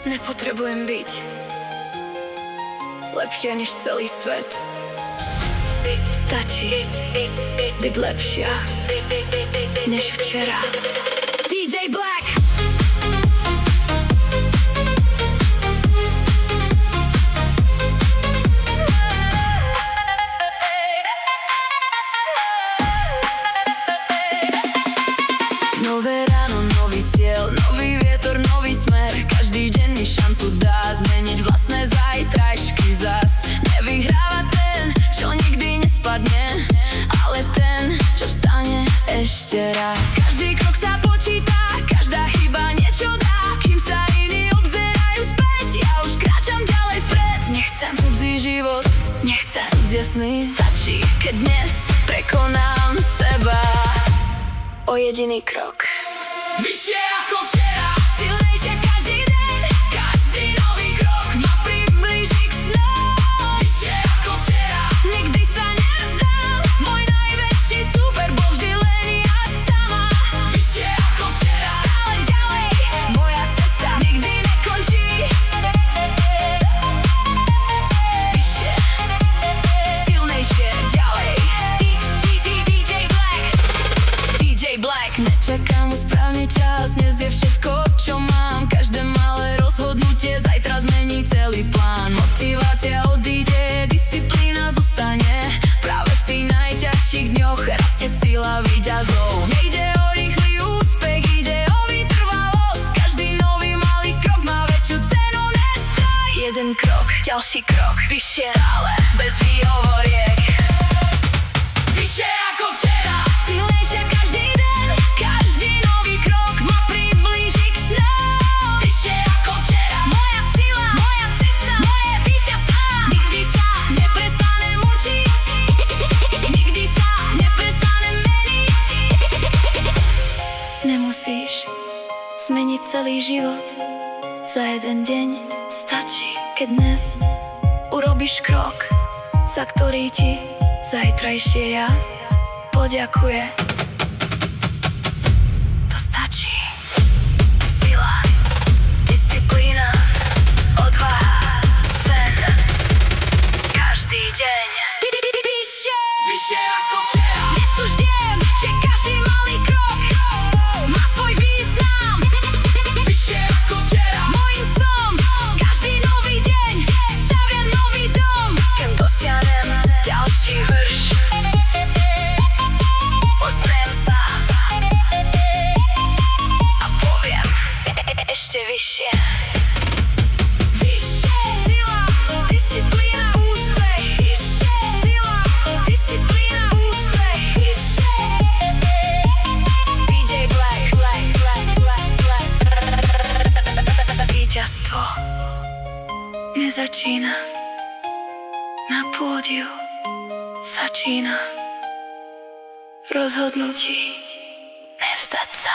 Nepotrebujem byť lepšia než celý svet. Stačí byť lepšia než včera. DJ Black. Nové ráno, nový cieľ, nový vietor, nový smer. Každý deň mi šancu dá zmeniť vlastné zajtrajšky zas. Nevyhráva ten, čo nikdy nespadne, ale ten, čo vstane ešte raz. Každý krok sa počíta, každá chyba niečo dá. Kým sa iní obzerajú späť, ja už kráčam ďalej vpred. Nechcem cudzí život, nechcem cudzie sny. Stačí, keď dnes prekonám seba o jediný krok. Vyššie ako včera, silnejšie každý deň, každý nový krok ma priblíži k snom. Vyššie ako včera, nikdy sa nevzdám, môj najväčší super bol vždy len ja sama. Vyššie ako včera, stále ďalej, moja cesta nikdy nekončí. Vyššie, silnejšie, ďalej. DJ Black. DJ Black. Nečakám správny čas, dnes je všetko, čo mám. Každé malé rozhodnutie zajtra zmení celý plán. Motivácia odíde, disciplína zostane. Práve v tých najťažších dňoch rastie sila víťazov. Nejde o rýchly úspech, ide o vytrvalosť. Každý nový malý krok má väčšiu cenu než stroj. Jeden krok, ďalší krok, vyššie, stále bez výhovoriek. Vyššie ako včera, silnejšie každý deň, každý nový krok ma priblíži k snom. Vyššie ako včera, moja sila, moja cesta, moje víťazstvá. Nikdy sa neprestanem učiť, nikdy sa neprestanem meniť. Nemusíš zmeniť celý život za jeden deň. Stačí, keď dnes urobíš krok, za ktorý ti zajtrajšie ja poďakuje. To stačí. Sila, disciplína, odvaha, sen. Každý deň. Vyššie, vyššie ako včera. Dnes už viem, že každý malý krok má svoj význam. Vyššie ako včera. Mojím snom každý nový deň stavia nový dom. Keď dosiahnem ďalší vrš, pozriem sa a poviem ešte vyššie. Vyššie, sila, disciplína, úspech. Vyššie, sila, disciplína, úspech. Vyššie. DJ Black, Black, Black, Black, Black. Víťazstvo nezačína na pódiu, začína v rozhodnutí nevzdať sa.